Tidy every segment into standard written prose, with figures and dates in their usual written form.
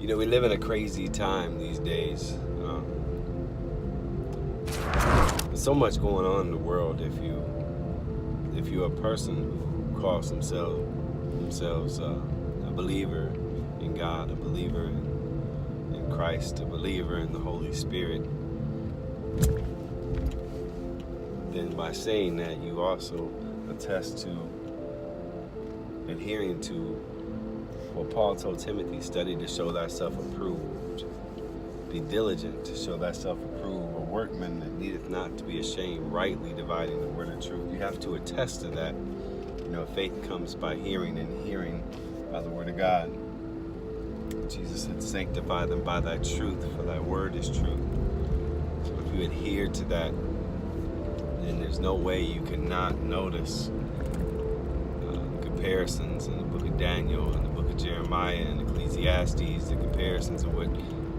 We live in a crazy time these days. There's so much going on in the world. If you're a person who calls themselves a believer in God, a believer in Christ, a believer in the Holy Spirit, then by saying that, you also attest to adhering to what Paul told Timothy: study to show thyself approved. Be diligent to show thyself approved, a workman that needeth not to be ashamed, rightly dividing the word of truth. You have to attest to that. Faith comes by hearing, and hearing by the word of God. Jesus said, sanctify them by thy truth, for thy word is truth. So if you adhere to that, then there's no way you cannot notice comparisons in the book of Daniel, in the book of Jeremiah, and Ecclesiastes, the comparisons of what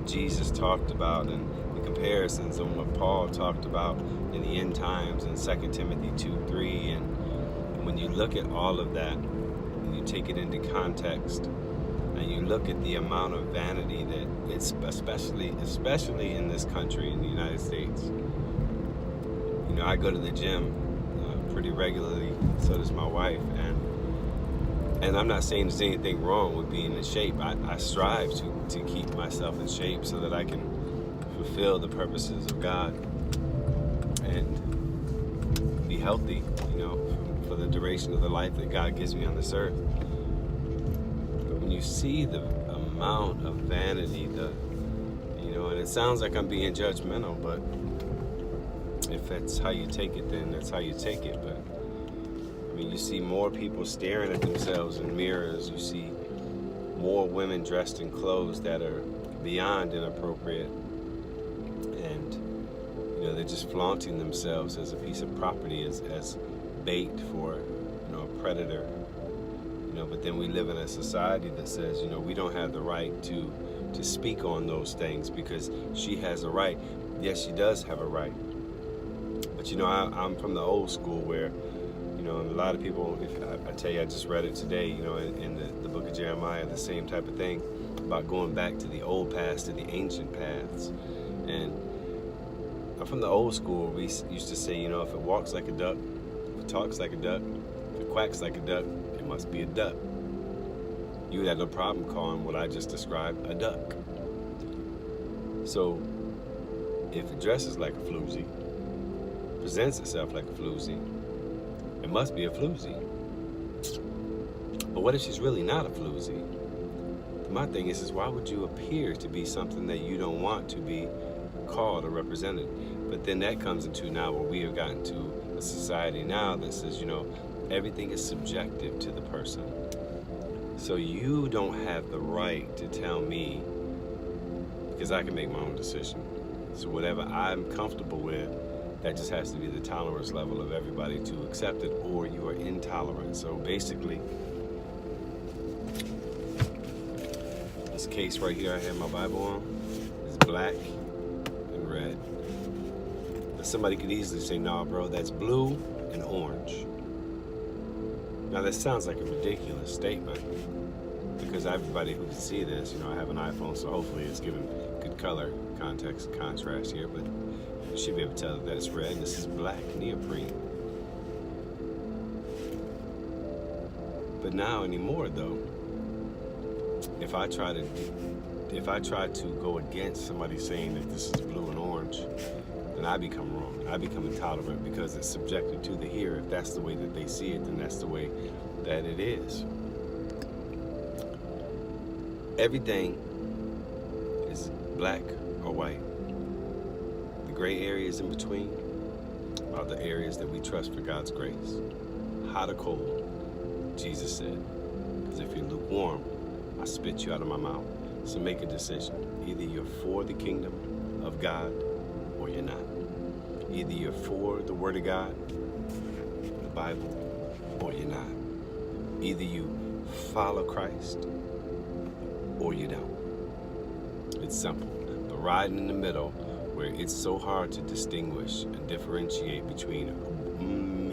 Jesus talked about, and the comparisons on what Paul talked about in the end times in 2 Timothy 2:3. And when you look at all of that, and you take it into context, and you look at the amount of vanity that it's especially in this country, in the United States. I go to the gym pretty regularly, so does my wife, and I'm not saying there's anything wrong with being in shape. I strive to keep myself in shape so that I can fulfill the purposes of God and be healthy, for the duration of the life that God gives me on this earth. But when you see the amount of vanity, and it sounds like I'm being judgmental, but if that's how you take it, then that's how you take it. But you see more people staring at themselves in mirrors. You see more women dressed in clothes that are beyond inappropriate, and they're just flaunting themselves as a piece of property, as bait for a predator. But then we live in a society that says we don't have the right to speak on those things because she has a right. Yes, she does have a right. But I'm from the old school where and a lot of people, if I tell you, I just read it today, in the book of Jeremiah, the same type of thing about going back to the old past, to the ancient paths. And I'm from the old school. We used to say, if it walks like a duck, if it talks like a duck, if it quacks like a duck, it must be a duck. You would have no problem calling what I just described a duck. So if it dresses like a floozy, presents itself like a floozy, it must be a floozy. But what if she's really not a floozy? My thing is why would you appear to be something that you don't want to be called or represented? But then that comes into now where we have gotten to a society now that says, everything is subjective to the person. So you don't have the right to tell me, because I can make my own decision. So whatever I'm comfortable with, that just has to be the tolerance level of everybody to accept it, or you are intolerant. So basically, this case right here I have my Bible on is black and red. But somebody could easily say, nah, bro, that's blue and orange. Now that sounds like a ridiculous statement, because everybody who can see this, I have an iPhone, so hopefully it's giving good color, context, contrast here, but you should be able to tell that it's red. This is black neoprene. But now anymore though, if I try to go against somebody saying that this is blue and orange, then I become wrong. I become intolerant because it's subjected to the hearer. If that's the way that they see it, then that's the way that it is. Everything is black or white. The gray areas in between are the areas that we trust for God's grace. Hot or cold, Jesus said, because if you're lukewarm, I spit you out of my mouth. So make a decision. Either you're for the kingdom of God or you're not. Either you're for the Word of God, the Bible, or you're not. Either you follow Christ or you don't. It's simple. But riding in the middle, where it's so hard to distinguish and differentiate between,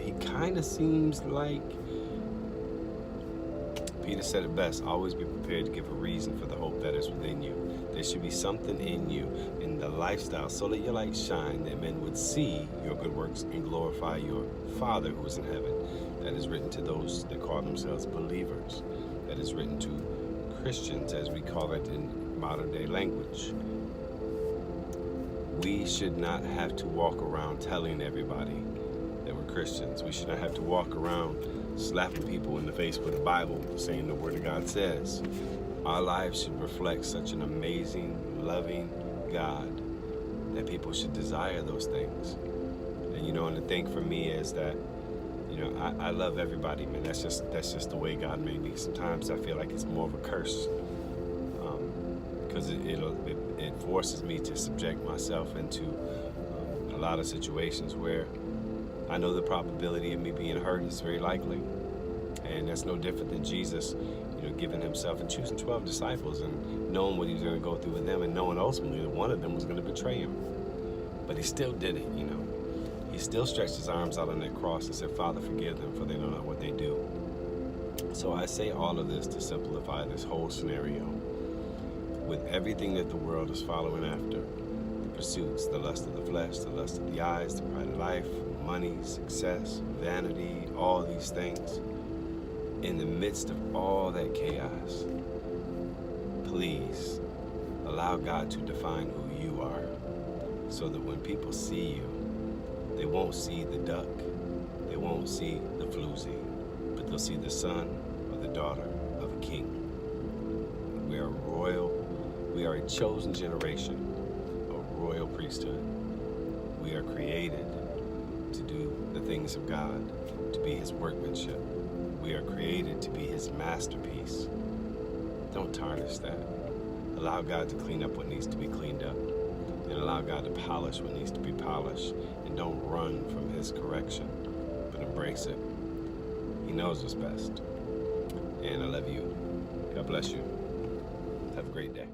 he kind of seems like Peter said it best, always be prepared to give a reason for the hope that is within you. There should be something in you, in the lifestyle, so let your light shine, that men would see your good works and glorify your Father who is in heaven. That is written to those that call themselves believers. That is written to Christians, as we call it in modern day language. We should not have to walk around telling everybody that we're Christians. We should not have to walk around slapping people in the face with the Bible, saying the Word of God says. Our lives should reflect such an amazing, loving God that people should desire those things. And and the thing for me is that, I love everybody, man. That's just the way God made me. Sometimes I feel like it's more of a curse, because it forces me to subject myself into a lot of situations where I know the probability of me being hurt is very likely. And that's no different than Jesus, giving himself and choosing 12 disciples and knowing what he was going to go through with them, and knowing ultimately that one of them was going to betray him. But he still did it, He still stretched his arms out on that cross and said, Father, forgive them, for they don't know what they do. So I say all of this to simplify this whole scenario. With everything that the world is following after, the pursuits, the lust of the flesh, the lust of the eyes, the pride of life, money, success, vanity, all these things, in the midst of all that chaos, please allow God to define who you are, so that when people see you, they won't see the duck, they won't see the floozy, but they'll see the son or the daughter of a king. We are royal, we are a chosen generation, a royal priesthood. We are created to do the things of God, to be his workmanship. We are created to be his masterpiece. Don't tarnish that. Allow God to clean up what needs to be cleaned up, and allow God to polish what needs to be polished. And don't run from his correction, but embrace it. He knows what's best. And I love you. God bless you. Have a great day.